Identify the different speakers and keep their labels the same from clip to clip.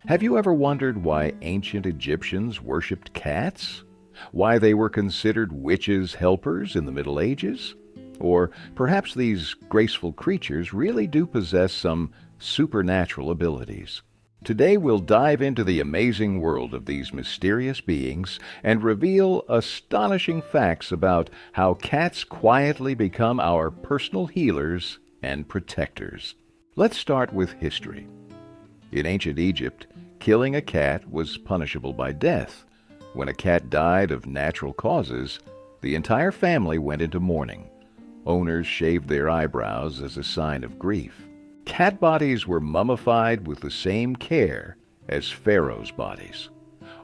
Speaker 1: Have you ever wondered why ancient Egyptians worshipped cats? Why they were considered witches' helpers in the Middle Ages? Or perhaps these graceful creatures really do possess some supernatural abilities. Today we'll dive into the amazing world of these mysterious beings and reveal astonishing facts about how cats quietly become our personal healers and protectors. Let's start with history. In ancient Egypt, killing a cat was punishable by death. When a cat died of natural causes, the entire family went into mourning. Owners shaved their eyebrows as a sign of grief. Cat bodies were mummified with the same care as pharaohs' bodies.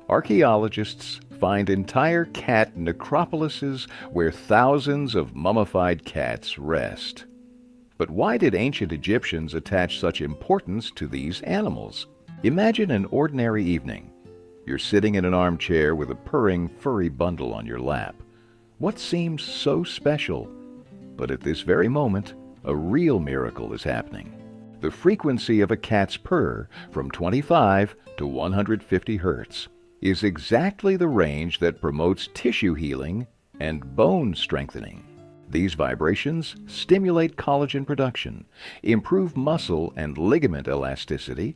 Speaker 1: Archaeologists find entire cat necropolises where thousands of mummified cats rest. But why did ancient Egyptians attach such importance to these animals? Imagine an ordinary evening. You're sitting in an armchair with a purring, furry bundle on your lap. What seems so special? But at this very moment, a real miracle is happening. The frequency of a cat's purr, from 25 to 150 hertz, is exactly the range that promotes tissue healing and bone strengthening. These vibrations stimulate collagen production, improve muscle and ligament elasticity,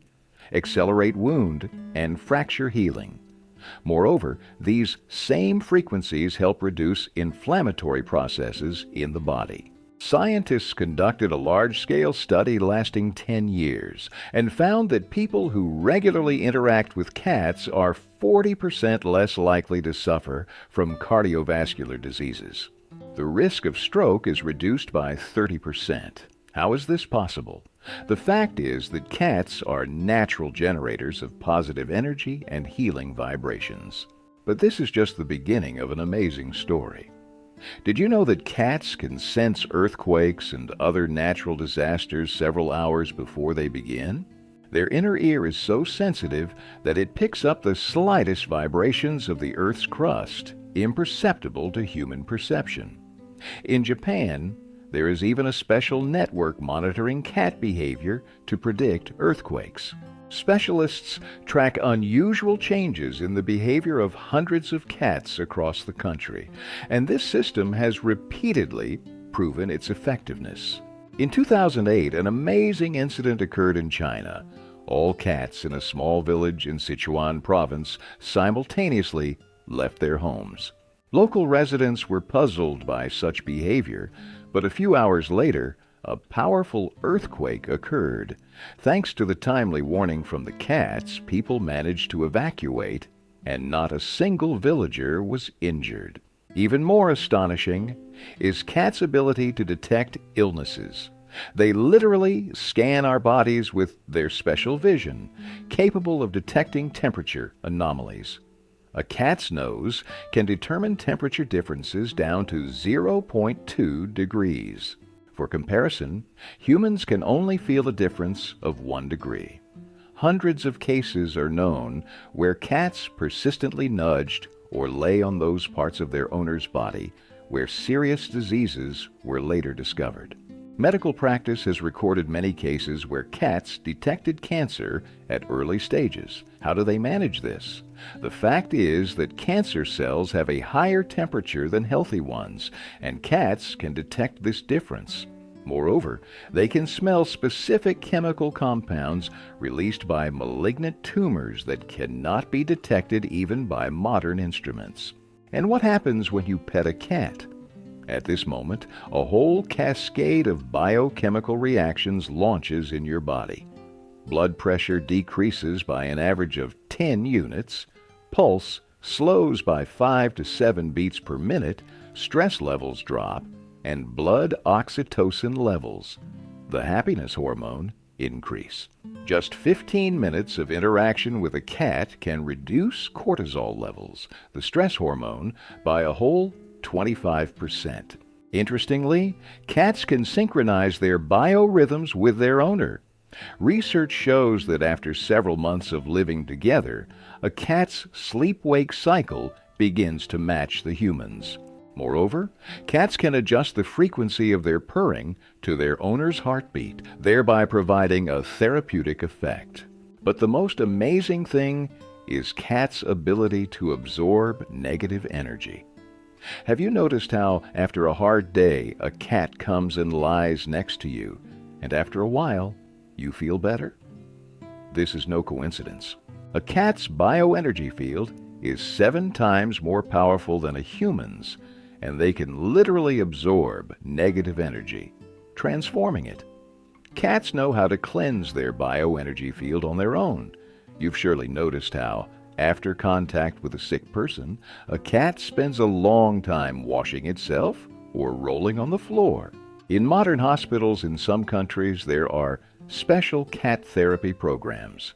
Speaker 1: accelerate wound and fracture healing. Moreover, these same frequencies help reduce inflammatory processes in the body. Scientists conducted a large-scale study lasting 10 years and found that people who regularly interact with cats are 40% less likely to suffer from cardiovascular diseases. The risk of stroke is reduced by 30%. How is this possible? The fact is that cats are natural generators of positive energy and healing vibrations. But this is just the beginning of an amazing story. Did you know that cats can sense earthquakes and other natural disasters several hours before they begin? Their inner ear is so sensitive that it picks up the slightest vibrations of the Earth's crust, imperceptible to human perception. In Japan, there is even a special network monitoring cat behavior to predict earthquakes. Specialists track unusual changes in the behavior of hundreds of cats across the country, and this system has repeatedly proven its effectiveness. In 2008, an amazing incident occurred in China. All cats in a small village in Sichuan province simultaneously left their homes. Local residents were puzzled by such behavior, but a few hours later, a powerful earthquake occurred. Thanks to the timely warning from the cats, people managed to evacuate, and not a single villager was injured. Even more astonishing is cats' ability to detect illnesses. They literally scan our bodies with their special vision, capable of detecting temperature anomalies. A cat's nose can determine temperature differences down to 0.2 degrees. For comparison, humans can only feel a difference of 1 degree. Hundreds of cases are known where cats persistently nudged or lay on those parts of their owner's body where serious diseases were later discovered. Medical practice has recorded many cases where cats detected cancer at early stages. How do they manage this? The fact is that cancer cells have a higher temperature than healthy ones, and cats can detect this difference. Moreover, they can smell specific chemical compounds released by malignant tumors that cannot be detected even by modern instruments. And what happens when you pet a cat? At this moment, a whole cascade of biochemical reactions launches in your body. Blood pressure decreases by an average of 10 units, pulse slows by 5 to 7 beats per minute, stress levels drop, and blood oxytocin levels, the happiness hormone, increase. Just 15 minutes of interaction with a cat can reduce cortisol levels, the stress hormone, by a whole 25%. Interestingly, cats can synchronize their biorhythms with their owner. Research shows that after several months of living together, a cat's sleep-wake cycle begins to match the human's. Moreover, cats can adjust the frequency of their purring to their owner's heartbeat, thereby providing a therapeutic effect. But the most amazing thing is cats' ability to absorb negative energy. Have you noticed how, after a hard day, a cat comes and lies next to you, and after a while, you feel better? This is no coincidence. A cat's bioenergy field is 7 times more powerful than a human's, and they can literally absorb negative energy, transforming it. Cats know how to cleanse their bioenergy field on their own. You've surely noticed how, after contact with a sick person, a cat spends a long time washing itself or rolling on the floor. In modern hospitals in some countries, there are special cat therapy programs.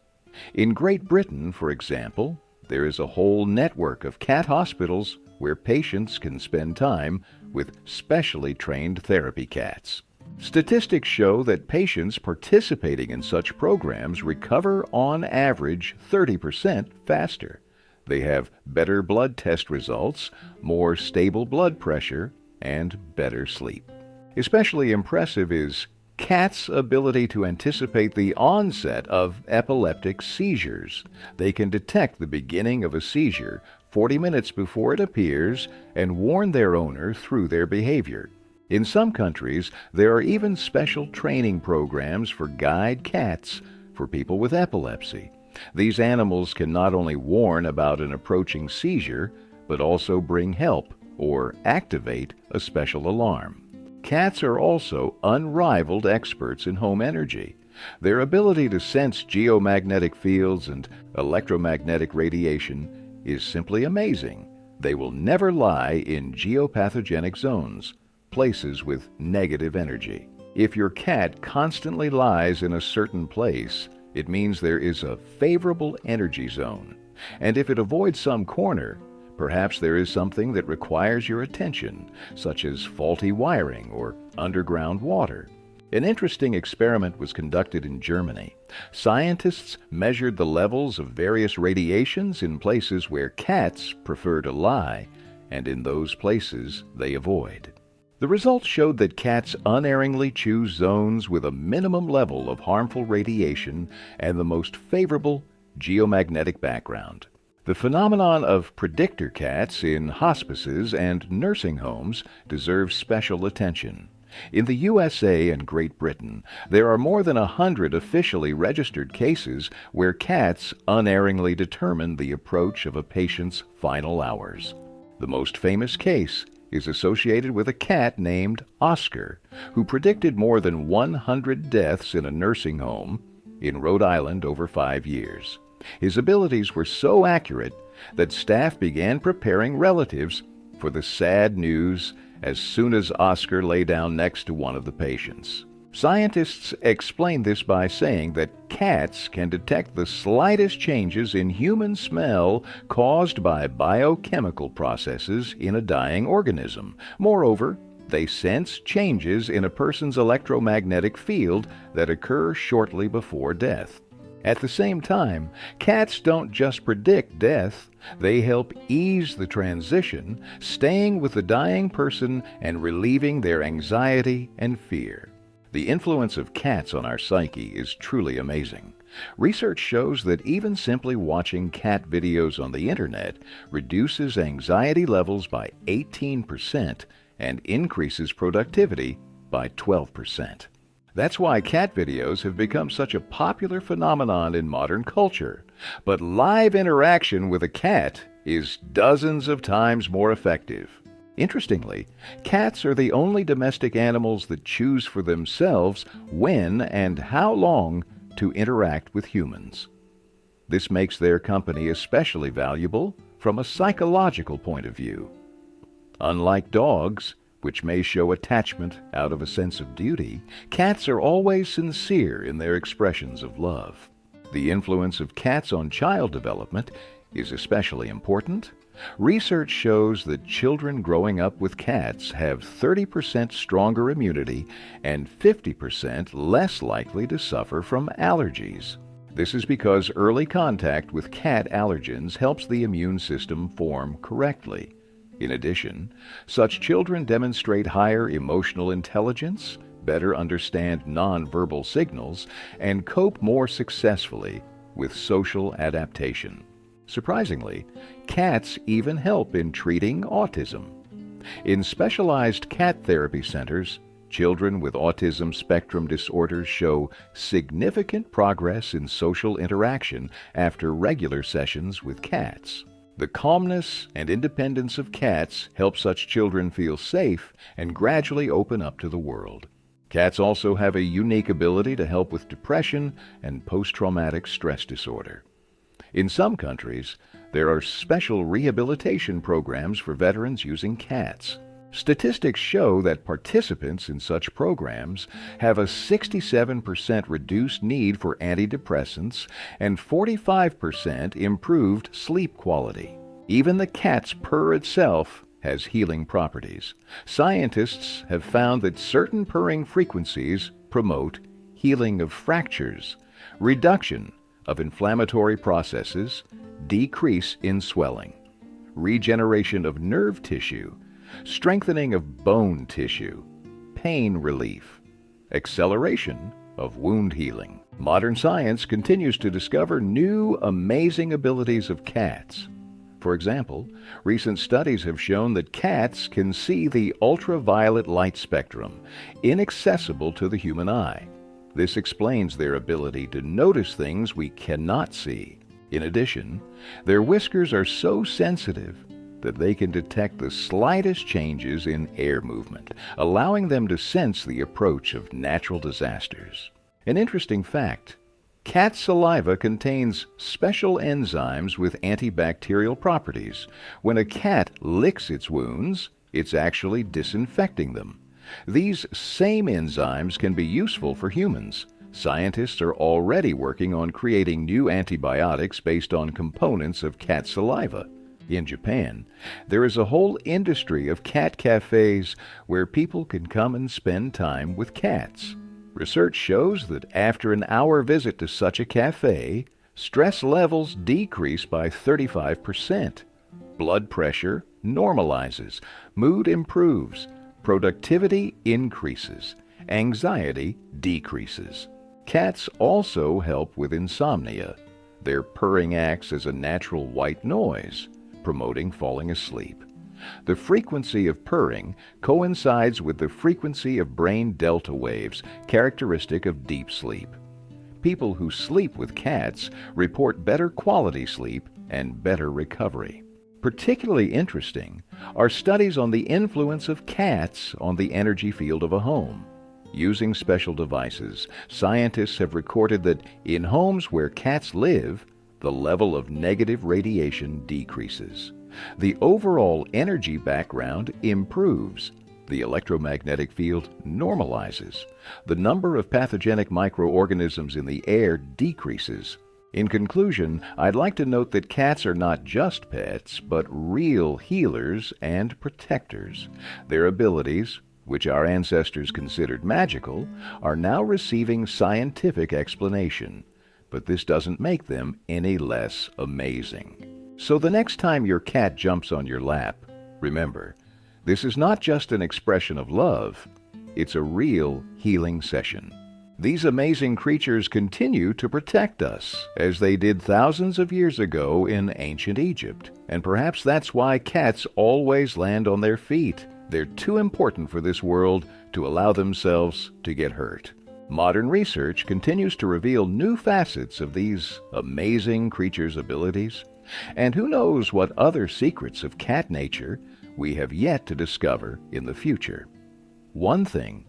Speaker 1: In Great Britain, for example, there is a whole network of cat hospitals where patients can spend time with specially trained therapy cats. Statistics show that patients participating in such programs recover on average 30% faster. They have better blood test results, more stable blood pressure, and better sleep. Especially impressive is cats' ability to anticipate the onset of epileptic seizures. They can detect the beginning of a seizure 40 minutes before it appears and warn their owner through their behavior. In some countries, there are even special training programs for guide cats for people with epilepsy. These animals can not only warn about an approaching seizure, but also bring help or activate a special alarm. Cats are also unrivaled experts in home energy. Their ability to sense geomagnetic fields and electromagnetic radiation is simply amazing. They will never lie in geopathogenic zones, places with negative energy. If your cat constantly lies in a certain place, it means there is a favorable energy zone. And if it avoids some corner, perhaps there is something that requires your attention, such as faulty wiring or underground water. An interesting experiment was conducted in Germany. Scientists measured the levels of various radiations in places where cats prefer to lie, and in those places they avoid. The results showed that cats unerringly choose zones with a minimum level of harmful radiation and the most favorable geomagnetic background. The phenomenon of predictor cats in hospices and nursing homes deserves special attention. In the USA and Great Britain, there are more than 100 officially registered cases where cats unerringly determine the approach of a patient's final hours. The most famous case is associated with a cat named Oscar, who predicted more than 100 deaths in a nursing home in Rhode Island over 5 years. His abilities were so accurate that staff began preparing relatives for the sad news as soon as Oscar lay down next to one of the patients. Scientists explain this by saying that cats can detect the slightest changes in human smell caused by biochemical processes in a dying organism. Moreover, they sense changes in a person's electromagnetic field that occur shortly before death. At the same time, cats don't just predict death, they help ease the transition, staying with the dying person and relieving their anxiety and fear. The influence of cats on our psyche is truly amazing. Research shows that even simply watching cat videos on the internet reduces anxiety levels by 18% and increases productivity by 12%. That's why cat videos have become such a popular phenomenon in modern culture. But live interaction with a cat is dozens of times more effective. Interestingly, cats are the only domestic animals that choose for themselves when and how long to interact with humans. This makes their company especially valuable from a psychological point of view. Unlike dogs, which may show attachment out of a sense of duty, cats are always sincere in their expressions of love. The influence of cats on child development is especially important. Research shows that children growing up with cats have 30% stronger immunity and 50% less likely to suffer from allergies. This is because early contact with cat allergens helps the immune system form correctly. In addition, such children demonstrate higher emotional intelligence, better understand nonverbal signals, and cope more successfully with social adaptation. Surprisingly, cats even help in treating autism. In specialized cat therapy centers, children with autism spectrum disorders show significant progress in social interaction after regular sessions with cats. The calmness and independence of cats help such children feel safe and gradually open up to the world. Cats also have a unique ability to help with depression and post-traumatic stress disorder. In some countries, there are special rehabilitation programs for veterans using cats. Statistics show that participants in such programs have a 67% reduced need for antidepressants and 45% improved sleep quality. Even the cat's purr itself has healing properties. Scientists have found that certain purring frequencies promote healing of fractures, reduction of inflammatory processes, decrease in swelling, regeneration of nerve tissue, strengthening of bone tissue, pain relief, acceleration of wound healing. Modern science continues to discover new, amazing abilities of cats. For example, recent studies have shown that cats can see the ultraviolet light spectrum, inaccessible to the human eye. This explains their ability to notice things we cannot see. In addition, their whiskers are so sensitive that they can detect the slightest changes in air movement, allowing them to sense the approach of natural disasters. An interesting fact: cat saliva contains special enzymes with antibacterial properties. When a cat licks its wounds, it's actually disinfecting them. These same enzymes can be useful for humans. Scientists are already working on creating new antibiotics based on components of cat saliva. In Japan, there is a whole industry of cat cafes where people can come and spend time with cats. Research shows that after an hour visit to such a cafe, stress levels decrease by 35%. Blood pressure normalizes, mood improves, productivity increases, anxiety decreases. Cats also help with insomnia. Their purring acts as a natural white noise, promoting falling asleep. The frequency of purring coincides with the frequency of brain delta waves, characteristic of deep sleep. People who sleep with cats report better quality sleep and better recovery. Particularly interesting are studies on the influence of cats on the energy field of a home. Using special devices, scientists have recorded that in homes where cats live, the level of negative radiation decreases. The overall energy background improves. The electromagnetic field normalizes. The number of pathogenic microorganisms in the air decreases. In conclusion, I'd like to note that cats are not just pets, but real healers and protectors. Their abilities, which our ancestors considered magical, are now receiving scientific explanation. But this doesn't make them any less amazing. So the next time your cat jumps on your lap, remember, this is not just an expression of love, it's a real healing session. These amazing creatures continue to protect us, as they did thousands of years ago in ancient Egypt. And perhaps that's why cats always land on their feet. They're too important for this world to allow themselves to get hurt. Modern research continues to reveal new facets of these amazing creatures' abilities. And who knows what other secrets of cat nature we have yet to discover in the future. One thing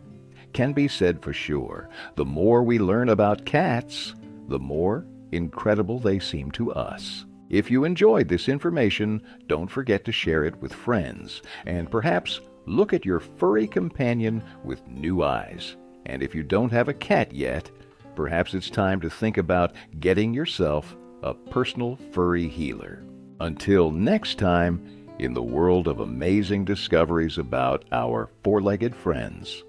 Speaker 1: can be said for sure: the more we learn about cats, the more incredible they seem to us. If you enjoyed this information, don't forget to share it with friends, and perhaps look at your furry companion with new eyes. And if you don't have a cat yet, perhaps it's time to think about getting yourself a personal furry healer. Until next time, in the world of amazing discoveries about our four-legged friends.